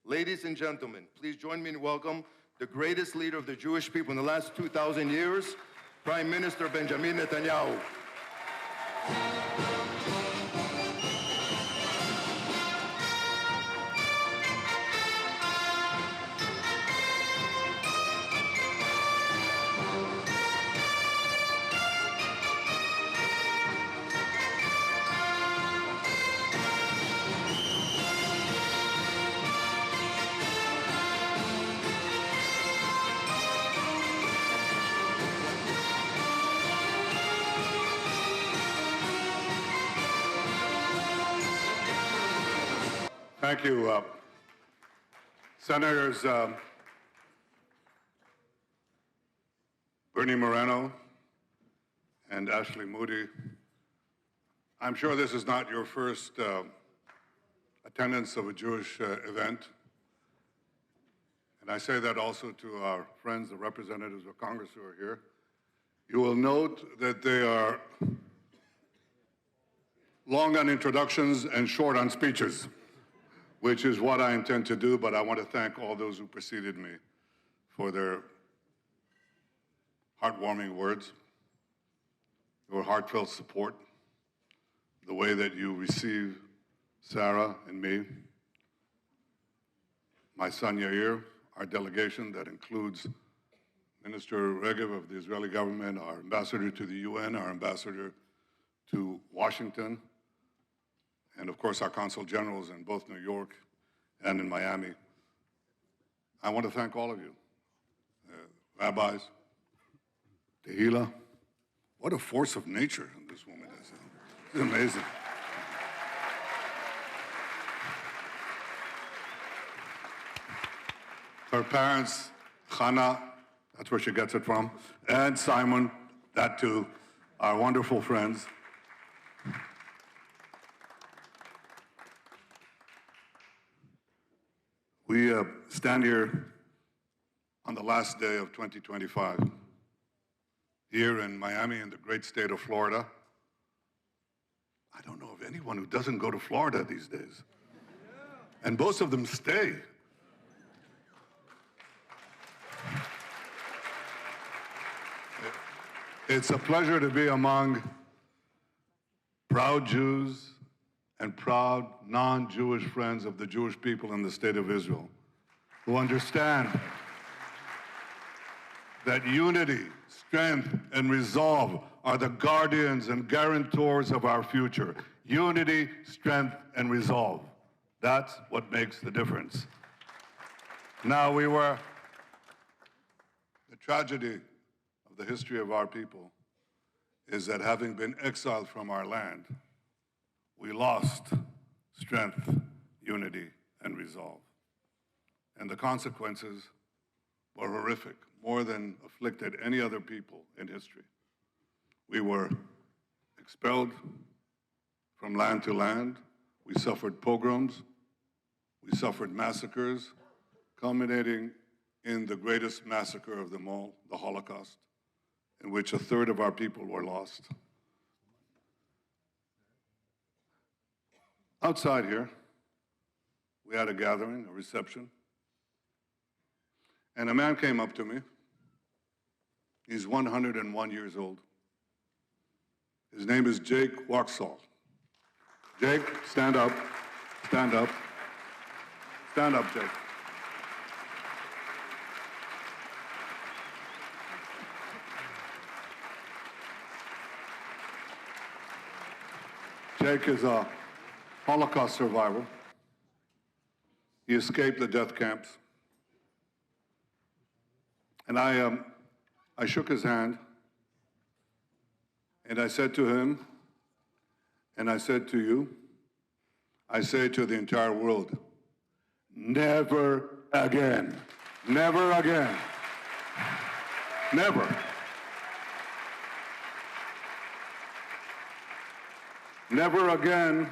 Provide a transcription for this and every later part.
Ladies and gentlemen, please join me in welcome the greatest leader of the Jewish people in the last 2,000 years, Prime Minister Benjamin Netanyahu. Thank you, Senators Bernie Moreno and Ashley Moody. I'm sure this is not your first attendance of a Jewish event. And I say that also to our friends, the representatives of Congress who are here. You will note that they are long on introductions and short on speeches, which is what I intend to do, but I want to thank all those who preceded me for their heartwarming words, your heartfelt support, the way that you receive Sarah and me, my son Yair, our delegation that includes Minister Regev of the Israeli government, our ambassador to the UN, our ambassador to Washington, and of course our consul generals in both New York and in Miami. I want to thank all of you. Rabbis, Tehillah, what a force of nature this woman is. It's amazing. Her parents, Chana, that's where she gets it from, and Simon, that too, our wonderful friends. We stand here on the last day of 2025, here in Miami in the great state of Florida. I don't know of anyone who doesn't go to Florida these days. And most of them stay. It's a pleasure to be among proud Jews and proud non-Jewish friends of the Jewish people in the state of Israel who understand that unity, strength, and resolve are the guardians and guarantors of our future. Unity, strength, and resolve. That's what makes the difference. Now, the tragedy of the history of our people is that having been exiled from our land, we lost strength, unity, and resolve. And the consequences were horrific, more than afflicted any other people in history. We were expelled from land to land. We suffered pogroms. We suffered massacres, culminating in the greatest massacre of them all, the Holocaust, in which a third of our people were lost. Outside here, we had a gathering, a reception, and a man came up to me. He's 101 years old. His name is Jake Waxall. Jake, stand up, stand up. Stand up, Jake. Jake is a Holocaust survivor. He escaped the death camps. And I shook his hand, and I said to him, and I said to you, I say to the entire world, never again. Never again. Never. Never again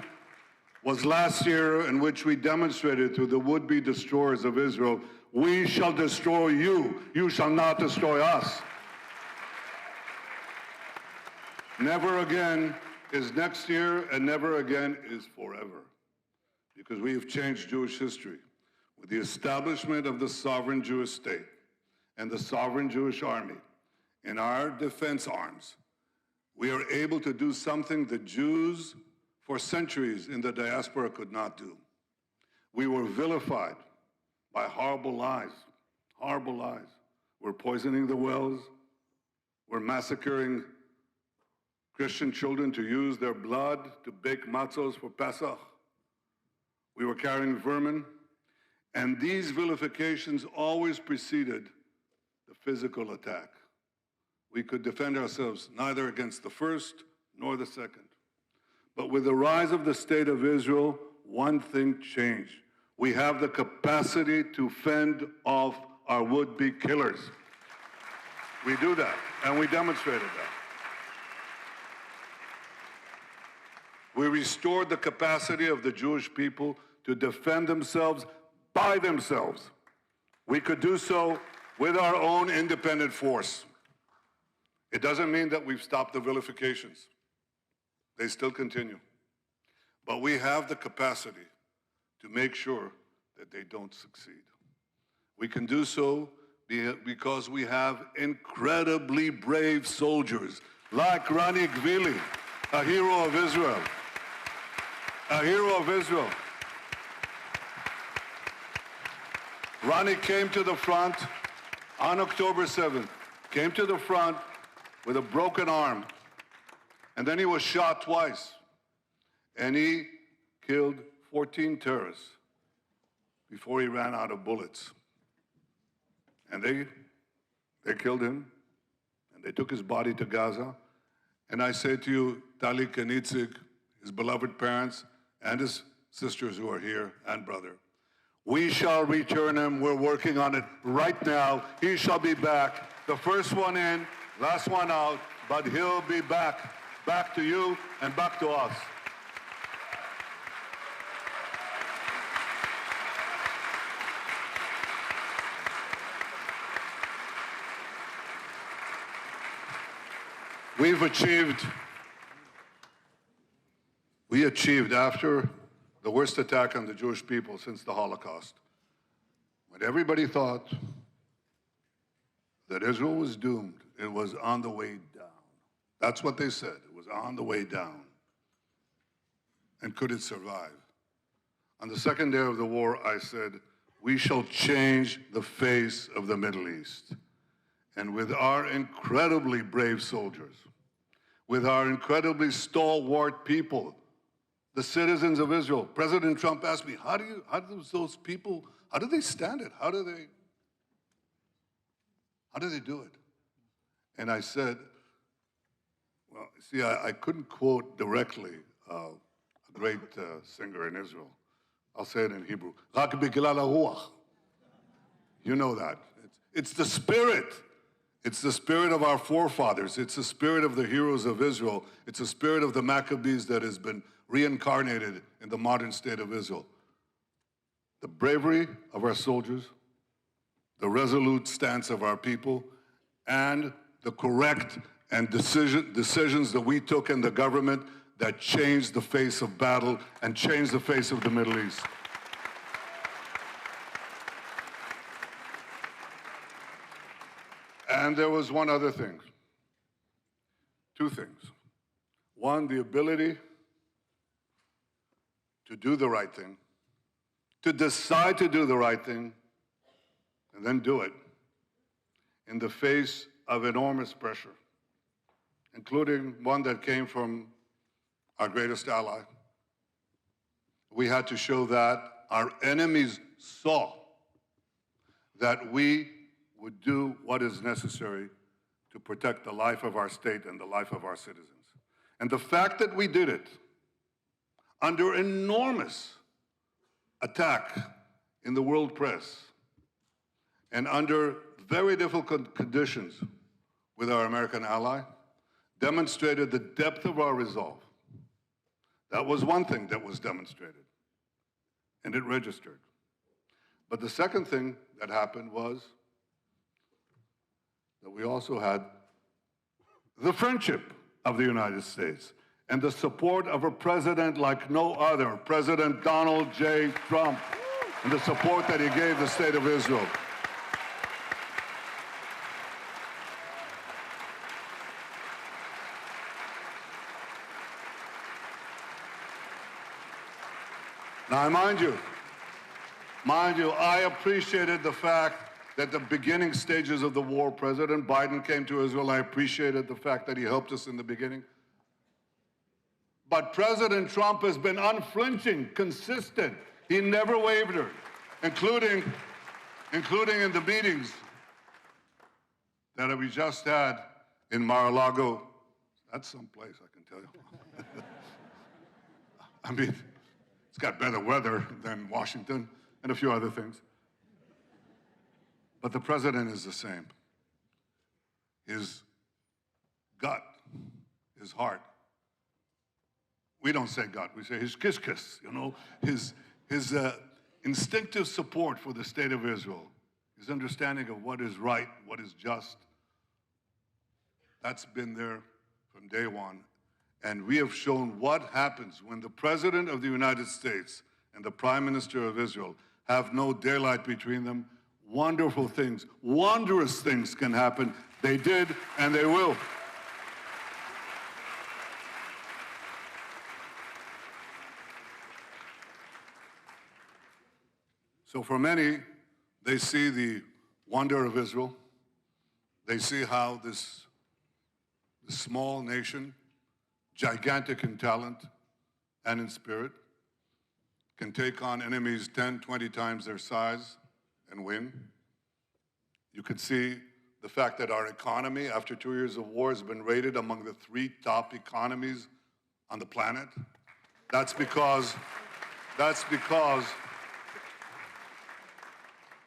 was last year, in which we demonstrated to the would-be destroyers of Israel, we shall destroy you. You shall not destroy us. Never again is next year, and never again is forever. Because we have changed Jewish history. with the establishment of the sovereign Jewish state and the sovereign Jewish army in our defense arms, we are able to do something the Jews for centuries in the diaspora could not do. We were vilified by horrible lies, horrible lies. We're poisoning the wells. We're massacring Christian children to use their blood to bake matzos for Pesach. We were carrying vermin. And these vilifications always preceded the physical attack. We could defend ourselves neither against the first nor the second. But with the rise of the State of Israel, one thing changed. We have the capacity to fend off our would-be killers. We do that, and we demonstrated that. We restored the capacity of the Jewish people to defend themselves by themselves. We could do so with our own independent force. It doesn't mean that we've stopped the vilifications. They still continue. But we have the capacity to make sure that they don't succeed. We can do so because we have incredibly brave soldiers like Rani Gvili, a hero of Israel. A hero of Israel. Rani came to the front on October 7th, came to the front with a broken arm, and then he was shot twice, and he killed 14 terrorists before he ran out of bullets. And they killed him, and they took his body to Gaza. And I say to you, Talik and Itzik, his beloved parents, and his sisters who are here, and brother, we shall return him. We're working on it right now. He shall be back. The first one in, last one out, but he'll be back. Back to you and back to us. We achieved after the worst attack on the Jewish people since the Holocaust, when everybody thought that Israel was doomed, it was on the way down. That's what they said. It was on the way down. And could it survive? On the second day of the war, I said, we shall change the face of the Middle East. And with our incredibly brave soldiers, with our incredibly stalwart people, the citizens of Israel, President Trump asked me, how do those people, how do they stand it? How do they do it? And I said, well, see, I couldn't quote directly a great singer in Israel. I'll say it in Hebrew. Rak bigilal haruach. You know that. It's the spirit. It's the spirit of our forefathers. It's the spirit of the heroes of Israel. It's the spirit of the Maccabees that has been reincarnated in the modern state of Israel. The bravery of our soldiers, the resolute stance of our people, and the correct and decisions that we took in the government that changed the face of battle and changed the face of the Middle East. And there was one other thing. Two things. One, the ability to do the right thing, to decide to do the right thing, and then do it in the face of enormous pressure, including one that came from our greatest ally. We had to show that our enemies saw that we would do what is necessary to protect the life of our state and the life of our citizens. And the fact that we did it under enormous attack in the world press and under very difficult conditions with our American ally demonstrated the depth of our resolve. That was one thing that was demonstrated, and it registered. But the second thing that happened was that we also had the friendship of the United States and the support of a president like no other, President Donald J. Trump. and the support that he gave the state of Israel. Now, mind you, I appreciated the fact that the beginning stages of the war, President Biden came to Israel. I appreciated the fact that he helped us in the beginning. But President Trump has been unflinching, consistent. He never wavered, including in the meetings that we just had in Mar-a-Lago. That's someplace, I can tell you. I mean, it's got better weather than Washington and a few other things. But the president is the same. His gut, his heart. We don't say gut, we say his kiss, you know, his instinctive support for the state of Israel, his understanding of what is right, what is just. That's been there from day one. And we have shown what happens when the President of the United States and the Prime Minister of Israel have no daylight between them. Wonderful things, wondrous things can happen. They did, and they will. So for many, they see the wonder of Israel. They see how this small nation, gigantic in talent and in spirit, can take on enemies 10, 20 times their size and win. You could see the fact that our economy, after 2 years of war, has been rated among the 3 top economies on the planet. That's because,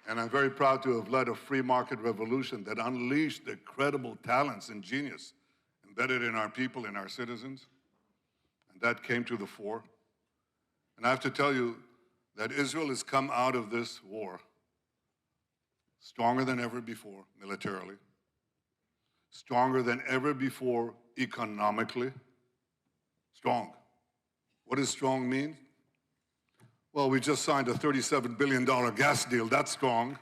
and I'm very proud to have led a free market revolution that unleashed the incredible talents and genius embedded in our people, in our citizens, and that came to the fore. And I have to tell you that Israel has come out of this war stronger than ever before militarily, stronger than ever before economically. Strong. What does strong mean? Well, we just signed a $37 billion gas deal. That's strong.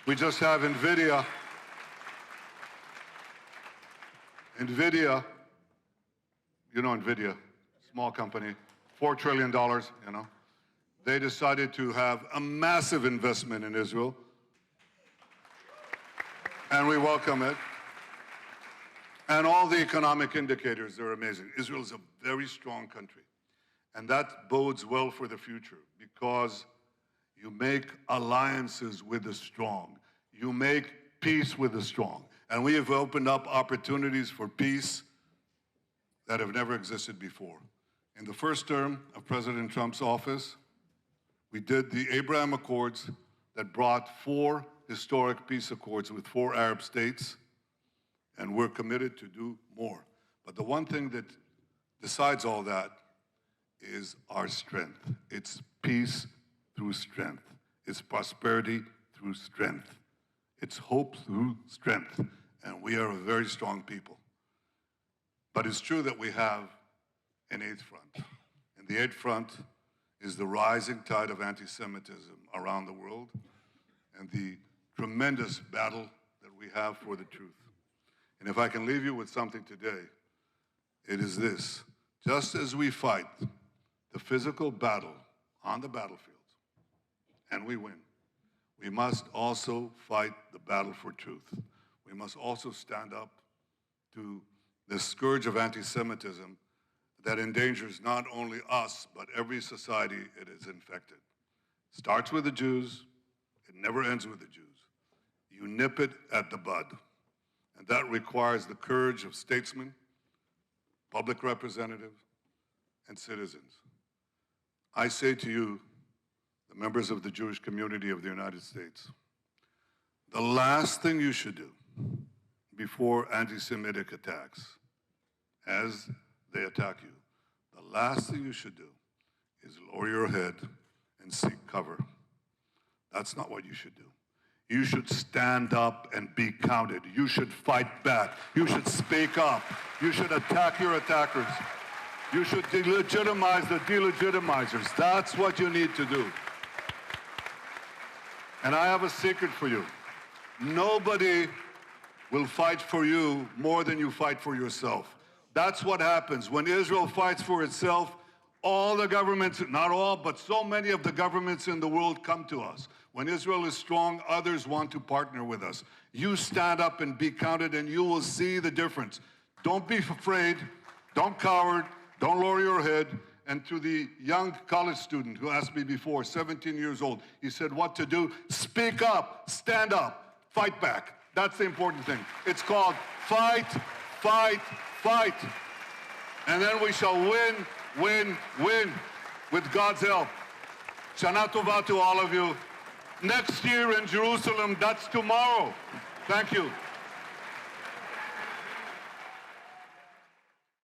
We just have NVIDIA. NVIDIA, you know NVIDIA, small company, $4 trillion, you know. They decided to have a massive investment in Israel, and we welcome it. And all the economic indicators are amazing. Israel is a very strong country, and that bodes well for the future because you make alliances with the strong. You make peace with the strong. And we have opened up opportunities for peace that have never existed before. In the first term of President Trump's office, we did the Abraham Accords that brought 4 historic peace accords with 4 Arab states, and we're committed to do more. But the one thing that decides all that is our strength. It's peace through strength. It's prosperity through strength. It's hope through strength. And we are a very strong people. But it's true that we have an 8th front. And the 8th front is the rising tide of anti-Semitism around the world and the tremendous battle that we have for the truth. And if I can leave you with something today, it is this. Just as we fight the physical battle on the battlefields, and we win, we must also fight the battle for truth. We must also stand up to the scourge of anti-Semitism that endangers not only us, but every society it is infected. It starts with the Jews, it never ends with the Jews. You nip it at the bud. And that requires the courage of statesmen, public representatives, and citizens. I say to you, the members of the Jewish community of the United States, the last thing you should do before anti-Semitic attacks, as they attack you, the last thing you should do is lower your head and seek cover. That's not what you should do. You should stand up and be counted. You should fight back. You should speak up. You should attack your attackers. You should delegitimize the delegitimizers. That's what you need to do. And I have a secret for you. Nobody will fight for you more than you fight for yourself. That's what happens. When Israel fights for itself, all the governments, not all, but so many of the governments in the world come to us. When Israel is strong, others want to partner with us. You stand up and be counted, and you will see the difference. Don't be afraid. Don't cower. Don't lower your head. And to the young college student who asked me before, 17 years old, he said what to do. Speak up, stand up, fight back. That's the important thing. It's called fight, fight, fight. And then we shall win, win, win with God's help. Shana Tova to all of you. Next year in Jerusalem, that's tomorrow. Thank you.